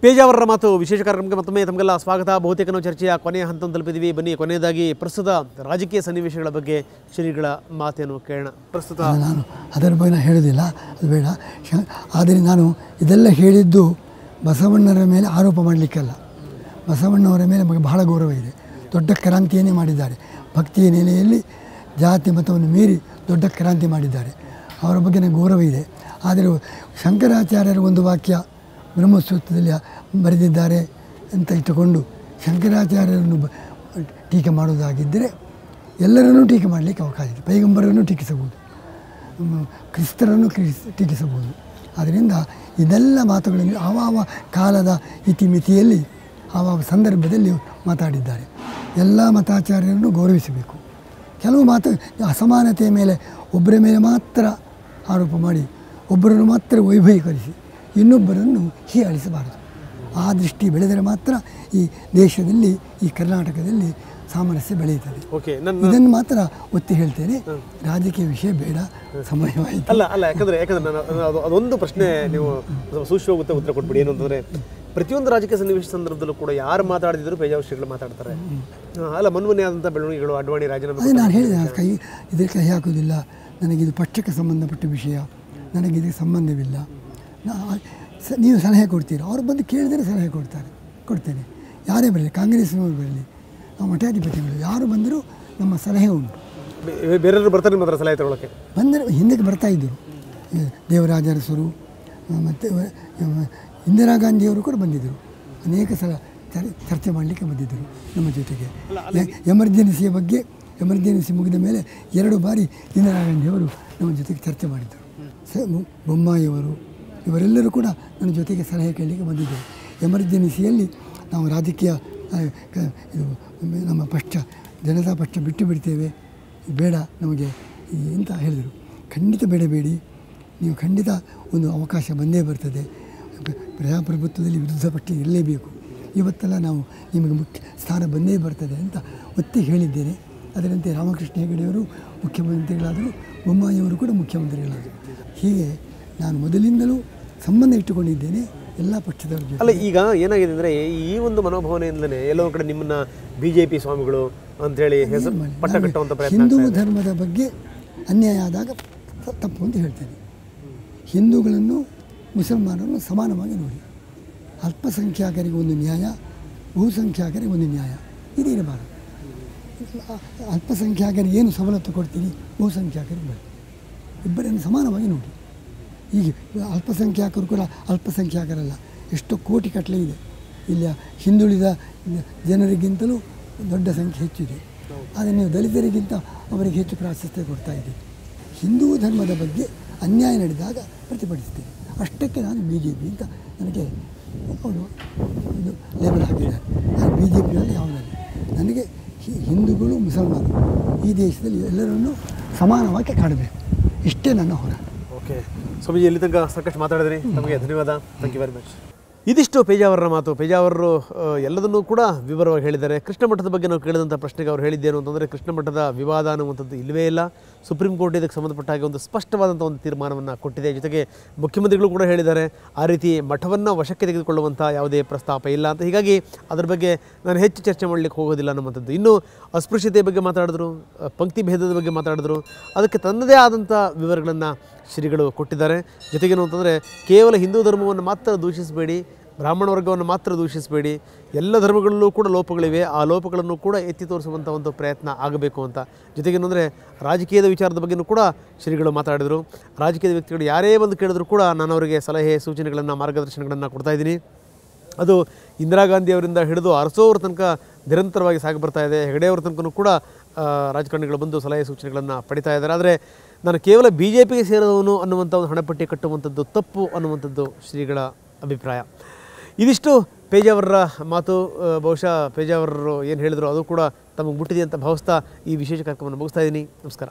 ಪೇಜಾವರರ ಮಾತು ವಿಶೇಷ ಕಾರ್ಯಕ್ರಮಕ್ಕೆ ಮತ್ತೊಮ್ಮೆ ತಮಗೆಲ್ಲ ಸ್ವಾಗತ. ಬಹುತೇಕ ನಾವು ಚರ್ಚೆಯ ಕೊನೆಯ ಹಂತವನ್ನು ತಲುಪಿದ್ದೀವಿ. ಬನ್ನಿ, ಕೊನೆಯದಾಗಿ ಪ್ರಸ್ತುತ ರಾಜಕೀಯ ಸನ್ನಿವೇಶಗಳ ಬಗ್ಗೆ ಶ್ರೀಗಳ ಮಾತೇನು ಕೇಳೋಣ. ಪ್ರಸ್ತುತ ನಾನು ಅದರ ಬಗ್ಗೆ ಹೇಳೋದಿಲ್ಲ, ಅದು ಬೇಡ. ಆದರೆ ನಾನು ಇದೆಲ್ಲ ಹೇಳಿದ್ದು ಬಸವಣ್ಣರ ಮೇಲೆ ಆರೋಪ ಮಾಡಲಿಕ್ಕಲ್ಲ. ಬಸವಣ್ಣವರ ಮೇಲೆ ನಮಗೆ ಬಹಳ ಗೌರವ ಇದೆ. ದೊಡ್ಡ ಕ್ರಾಂತಿಯನ್ನೇ ಮಾಡಿದ್ದಾರೆ. ಭಕ್ತಿಯ ನೆಲೆಯಲ್ಲಿ ಜಾತಿ ಮತವನ್ನು ಮೀರಿ ದೊಡ್ಡ ಕ್ರಾಂತಿ ಮಾಡಿದ್ದಾರೆ. ಅವರ ಬಗ್ಗೆ ನನಗೆ ಗೌರವ ಇದೆ. ಆದರೆ ಶಂಕರಾಚಾರ್ಯರ ಒಂದು ವಾಕ್ಯ ಬ್ರಹ್ಮಸೂತ್ರದಲ್ಲಿ ಬರೆದಿದ್ದಾರೆ ಅಂತ ಇಟ್ಟುಕೊಂಡು ಶಂಕರಾಚಾರ್ಯರನ್ನು ಟೀಕೆ ಮಾಡುವುದಾಗಿದ್ದರೆ ಎಲ್ಲರನ್ನೂ ಟೀಕೆ ಮಾಡಲಿಕ್ಕೆ ಅವಕಾಶ ಇದೆ. ಪೈಗಂಬರನ್ನು ಟೀಕಿಸಬಹುದು, ಕ್ರಿಸ್ತರನ್ನು ಟೀಕಿಸಬಹುದು. ಆದ್ದರಿಂದ ಇದೆಲ್ಲ ಮಾತುಗಳನ್ನು ಆವಾವ ಕಾಲದ ಇತಿಮಿತಿಯಲ್ಲಿ ಆವಾವ ಸಂದರ್ಭದಲ್ಲಿ ಮಾತಾಡಿದ್ದಾರೆ. ಎಲ್ಲ ಮತಾಚಾರ್ಯರನ್ನು ಗೌರವಿಸಬೇಕು. ಕೆಲವು ಮಾತು ಅಸಮಾನತೆಯ ಮೇಲೆ ಒಬ್ಬರ ಮೇಲೆ ಮಾತ್ರ ಆರೋಪ ಮಾಡಿ ಒಬ್ಬರನ್ನು ಮಾತ್ರ ವೈಭವೀಕರಿಸಿ ಇನ್ನೊಬ್ಬರನ್ನು ಹೀಯಾಳಿಸಬಾರದು. ಆ ದೃಷ್ಟಿ ಬೆಳೆದರೆ ಮಾತ್ರ ಈ ದೇಶದಲ್ಲಿ, ಈ ಕರ್ನಾಟಕದಲ್ಲಿ ಸಾಮರಸ್ಯ ಬೆಳೆಯುತ್ತದೆ. ಇದನ್ನು ಮಾತ್ರ ಒತ್ತಿ ಹೇಳ್ತೇನೆ. ರಾಜಕೀಯ ವಿಷಯ ಬೇಡ, ಸಮಯವಾಯಿತು. ಅಲ್ಲ ಯಾಕಂದರೆ ಅದೊಂದು ಪ್ರಶ್ನೆ ನೀವು ಸೂಕ್ಷ್ಮವಾಗಿ ಉತ್ತರ ಕೊಟ್ಬಿಡಿ. ಏನು ಅಂತಂದರೆ, ಪ್ರತಿಯೊಂದು ರಾಜಕೀಯ ಸನ್ನಿವೇಶ ಸಂದರ್ಭದಲ್ಲೂ ಕೂಡ ಯಾರು ಮಾತಾಡಿದ್ರು ಪೇಜಾವರ ಶ್ರೀಗಳು ಮಾತಾಡ್ತಾರೆ. ಅಲ್ಲ, ಮನ್ಮನೆ ಆದಂಥ ಬೆಳವಣಿಗೆಗಳು, ಅಡ್ವಾಣಿ ರಾಜೀನಾಮೆ. ಅದೇ ನಾನು ಹೇಳಿದೆ, ಇದಕ್ಕೆ ಕೈ ಹಾಕೋದಿಲ್ಲ. ನನಗಿದು ಪಕ್ಷಕ್ಕೆ ಸಂಬಂಧಪಟ್ಟ ವಿಷಯ, ನನಗಿದಕ್ಕೆ ಸಂಬಂಧವಿಲ್ಲ. ನೀವು ಸಲಹೆ ಕೊಡ್ತೀರ, ಅವ್ರು ಬಂದು ಕೇಳಿದರೆ ಸಲಹೆ ಕೊಡ್ತೇನೆ. ಯಾರೇ ಬರಲಿ, ಕಾಂಗ್ರೆಸ್ನವರು ಬರಲಿ, ನಾವು ಮಠಾಧಿಪತಿಗಳು ಯಾರು ಬಂದರೂ ನಮ್ಮ ಸಲಹೆ ಉಂಟು. ಬೇರೆಯವರು ಬರ್ತಾರೆ ಮಾತ್ರ ಸಲಹೆ ತಗೊಳ್ಳೋಕ್ಕೆ. ಬಂದರೆ ಹಿಂದಕ್ಕೆ ಬರ್ತಾಯಿದ್ದರು. ದೇವರಾಜ ಅರಸರು ಮತ್ತು ಇಂದಿರಾ ಗಾಂಧಿಯವರು ಕೂಡ ಬಂದಿದ್ದರು. ಅನೇಕ ಸಲ ಚರ್ಚೆ ಮಾಡಲಿಕ್ಕೆ ಬಂದಿದ್ದರು ನಮ್ಮ ಜೊತೆಗೆ. ಎಮರ್ಜೆನ್ಸಿಯ ಬಗ್ಗೆ, ಎಮರ್ಜೆನ್ಸಿ ಮುಗಿದ ಮೇಲೆ 2 ಬಾರಿ ಇಂದಿರಾ ಗಾಂಧಿಯವರು ನಮ್ಮ ಜೊತೆಗೆ ಚರ್ಚೆ ಮಾಡಿದ್ದರು. ಬೊಮ್ಮಾಯಿಯವರು ಇವರೆಲ್ಲರೂ ಕೂಡ ನನ್ನ ಜೊತೆಗೆ ಸಲಹೆ ಕೇಳಲಿಕ್ಕೆ ಬಂದಿದ್ದರು. ಎಮರ್ಜೆನ್ಸಿಯಲ್ಲಿ ನಾವು ರಾಜಕೀಯ ಇದು ನಮ್ಮ ಪಕ್ಷ, ಜನತಾ ಪಕ್ಷ ಬಿಟ್ಟು ಬಿಡ್ತೇವೆ, ಬೇಡ ನಮಗೆ ಅಂತ ಹೇಳಿದರು. ಖಂಡಿತ ಬೇಡಬೇಡಿ, ನೀವು ಖಂಡಿತ ಒಂದು ಅವಕಾಶ ಬಂದೇ ಬರ್ತದೆ. ಪ್ರಜಾಪ್ರಭುತ್ವದಲ್ಲಿ ವಿರುದ್ಧ ಪಕ್ಷ ಇರಲೇಬೇಕು. ಇವತ್ತೆಲ್ಲ ನಾವು ನಿಮಗೆ ಮುಖ್ಯ ಸ್ಥಾನ ಬಂದೇ ಬರ್ತದೆ ಅಂತ ಒತ್ತಿ ಹೇಳಿದ್ದೇನೆ. ಅದರಂತೆ ರಾಮಕೃಷ್ಣ ಹೆಗಡೆಯವರು ಮುಖ್ಯಮಂತ್ರಿಗಳಾದರು, ಬೊಮ್ಮಾಯಿಯವರು ಕೂಡ ಮುಖ್ಯಮಂತ್ರಿಗಳಾದರು. ಹೀಗೆ ನಾನು ಮೊದಲಿಂದಲೂ ಸಂಬಂಧ ಇಟ್ಟುಕೊಂಡಿದ್ದೇನೆ ಎಲ್ಲ ಪಕ್ಷದವ್ರ ಜೊತೆ. ಅಲ್ಲ, ಈಗ ಏನಾಗಿದೆ ಅಂದರೆ, ಈ ಒಂದು ಮನೋಭಾವನೆಯಿಂದಲೇ ಎಲ್ಲೋ ಕಡೆ ನಿಮ್ಮನ್ನು BJP ಸ್ವಾಮಿಗಳು ಅಂಥೇಳಿ ಹೆಸರು ಪಟ್ಟ ಕಟ್ಟುವಂಥ ಪ್ರಯತ್ನ. ಹಿಂದೂ ಧರ್ಮದ ಬಗ್ಗೆ ಅನ್ಯಾಯ ಆದಾಗ ತಪ್ಪು ಅಂತ ಹೇಳ್ತೇನೆ. ಹಿಂದೂಗಳನ್ನು ಮುಸಲ್ಮಾನರನ್ನು ಸಮಾನವಾಗಿ ನೋಡಿ. ಅಲ್ಪಸಂಖ್ಯಾತರಿಗೆ ಒಂದು ನ್ಯಾಯ, ಬಹುಸಂಖ್ಯಾತರಿಗೆ ಒಂದು ನ್ಯಾಯ, ಇದು ಇರಬಾರದು. ಅಲ್ಪಸಂಖ್ಯಾತರಿಗೆ ಏನು ಸವಲತ್ತು ಕೊಡ್ತೀರಿ, ಬಹುಸಂಖ್ಯಾತರಿಗೆ ಬೇಡ. ಇಬ್ಬರನ್ನು ಸಮಾನವಾಗಿ ನೋಡಿ. ಈಗ ಅಲ್ಪಸಂಖ್ಯಾತರು ಕೂಡ ಅಲ್ಪಸಂಖ್ಯಾತರಲ್ಲ, ಎಷ್ಟೋ ಕೋಟಿ ಕಟ್ಟಲೆ ಇದೆ. ಇಲ್ಲಿ ಹಿಂದುಳಿದ ಜನರಿಗಿಂತಲೂ ದೊಡ್ಡ ಸಂಖ್ಯೆ ಹೆಚ್ಚಿದೆ. ಆದರೆ ನೀವು ದಲಿತರಿಗಿಂತ ಅವರಿಗೆ ಹೆಚ್ಚು ಪ್ರಾಶಸ್ತ್ಯ ಕೊಡ್ತಾ ಇದ್ದೀರಿ. ಹಿಂದೂ ಧರ್ಮದ ಬಗ್ಗೆ ಅನ್ಯಾಯ ನಡೆದಾಗ ಪ್ರತಿಭಟಿಸ್ತೇನೆ. ಅಷ್ಟಕ್ಕೆ ನಾನು BJP ಅಂತ ನನಗೆ ಅವರು ಇದು ಲೇಬಲ್ ಹಾಕಿದ್ದಾರೆ. ನಾನು BJPಯಲ್ಲಿ ಯಾವುದಲ್ಲ. ನನಗೆ ಹಿಂದೂಗಳು, ಮುಸಲ್ಮಾನರು ಈ ದೇಶದಲ್ಲಿ ಎಲ್ಲರನ್ನೂ ಸಮಾನವಾಗಿ ಕಾಡಬೇಕು, ಇಷ್ಟೇ ನನ್ನ ಹೋರಾಟ. ಓಕೆ ಸ್ವಾಮೀಜಿ, ಇಲ್ಲಿ ತನಕ ಸಾಕಷ್ಟು ಮಾತಾಡಿದ್ರಿ, ನಮಗೆ ಧನ್ಯವಾದ. Thank you very much. ಇದಿಷ್ಟು ಪೇಜಾವರರ ಮಾತು. ಪೇಜಾವರರು ಎಲ್ಲದನ್ನೂ ಕೂಡ ವಿವರವಾಗಿ ಹೇಳಿದ್ದಾರೆ. ಕೃಷ್ಣ ಮಠದ ಬಗ್ಗೆ ನಾವು ಕೇಳಿದಂಥ ಪ್ರಶ್ನೆಗೆ ಅವ್ರು ಹೇಳಿದ್ದೇನು ಅಂತಂದರೆ, ಕೃಷ್ಣ ಮಠದ ವಿವಾದ ಅನ್ನುವಂಥದ್ದು ಇಲ್ಲವೇ ಇಲ್ಲ. ಸುಪ್ರೀಂ ಕೋರ್ಟ್ ಇದಕ್ಕೆ ಸಂಬಂಧಪಟ್ಟ ಹಾಗೆ ಒಂದು ಸ್ಪಷ್ಟವಾದಂಥ ಒಂದು ತೀರ್ಮಾನವನ್ನು ಕೊಟ್ಟಿದೆ. ಜೊತೆಗೆ ಮುಖ್ಯಮಂತ್ರಿಗಳು ಕೂಡ ಹೇಳಿದ್ದಾರೆ, ಆ ರೀತಿ ಮಠವನ್ನು ವಶಕ್ಕೆ ತೆಗೆದುಕೊಳ್ಳುವಂಥ ಯಾವುದೇ ಪ್ರಸ್ತಾಪ ಇಲ್ಲ ಅಂತ. ಹೀಗಾಗಿ ಅದರ ಬಗ್ಗೆ ನಾನು ಹೆಚ್ಚು ಚರ್ಚೆ ಮಾಡಲಿಕ್ಕೆ ಹೋಗೋದಿಲ್ಲ ಅನ್ನುವಂಥದ್ದು. ಇನ್ನು ಅಸ್ಪೃಶ್ಯತೆಯ ಬಗ್ಗೆ ಮಾತಾಡಿದ್ರು, ಪಂಕ್ತಿ ಭೇದದ ಬಗ್ಗೆ ಮಾತಾಡಿದ್ರು. ಅದಕ್ಕೆ ತನ್ನದೇ ಆದಂಥ ವಿವರಗಳನ್ನು ಶ್ರೀಗಳು ಕೊಟ್ಟಿದ್ದಾರೆ. ಜೊತೆಗೇನು ಅಂತಂದರೆ, ಕೇವಲ ಹಿಂದೂ ಧರ್ಮವನ್ನು ಮಾತ್ರ ದೂಷಿಸಬೇಡಿ, ಬ್ರಾಹ್ಮಣ ವರ್ಗವನ್ನು ಮಾತ್ರ ದೂಷಿಸಬೇಡಿ, ಎಲ್ಲ ಧರ್ಮಗಳಲ್ಲೂ ಕೂಡ ಲೋಪಗಳಿವೆ, ಆ ಲೋಪಗಳನ್ನು ಕೂಡ ಎತ್ತಿ ತೋರಿಸುವಂಥ ಒಂದು ಪ್ರಯತ್ನ ಆಗಬೇಕು ಅಂತ. ಜೊತೆಗೇನು ಅಂದರೆ, ರಾಜಕೀಯದ ವಿಚಾರದ ಬಗ್ಗೆಯೂ ಕೂಡ ಶ್ರೀಗಳು ಮಾತಾಡಿದರು. ರಾಜಕೀಯದ ವ್ಯಕ್ತಿಗಳು ಯಾರೇ ಬಂದು ಕೇಳಿದ್ರು ಕೂಡ ನಾನು ಅವರಿಗೆ ಸಲಹೆ, ಸೂಚನೆಗಳನ್ನು, ಮಾರ್ಗದರ್ಶನಗಳನ್ನು ಕೊಡ್ತಾಯಿದ್ದೀನಿ. ಅದು ಇಂದಿರಾ ಗಾಂಧಿ ಅವರಿಂದ ಹಿಡಿದು ಅರಸೋವ್ರ ತನಕ ನಿರಂತರವಾಗಿ ಸಾಗಿ ಬರ್ತಾ ಇದೆ. ಹೆಗಡೆಯವ್ರ ತನಕನೂ ಕೂಡ ರಾಜಕಾರಣಿಗಳು ಬಂದು ಸಲಹೆ ಸೂಚನೆಗಳನ್ನು ಪಡಿತಾ ಇದ್ದಾರೆ. ಆದರೆ ನಾನು ಕೇವಲ BJPಗೆ ಸೇರಿದವನು ಅನ್ನುವಂಥ ಒಂದು ಹಣಪಟ್ಟಿ ಕಟ್ಟುವಂಥದ್ದು ತಪ್ಪು ಅನ್ನುವಂಥದ್ದು ಶ್ರೀಗಳ ಅಭಿಪ್ರಾಯ. ಇದಿಷ್ಟು ಪೇಜಾವರರ ಮಾತು. ಬಹುಶಃ ಪೇಜಾವರರು ಏನು ಹೇಳಿದ್ರು ಅದು ಕೂಡ ತಮಗೆ ಮುಟ್ಟಿದೆ ಅಂತ ಭಾವಿಸ್ತಾ ಈ ವಿಶೇಷ ಕಾರ್ಯಕ್ರಮವನ್ನು ಮುಗಿಸ್ತಾ ಇದ್ದೀನಿ. ನಮಸ್ಕಾರ.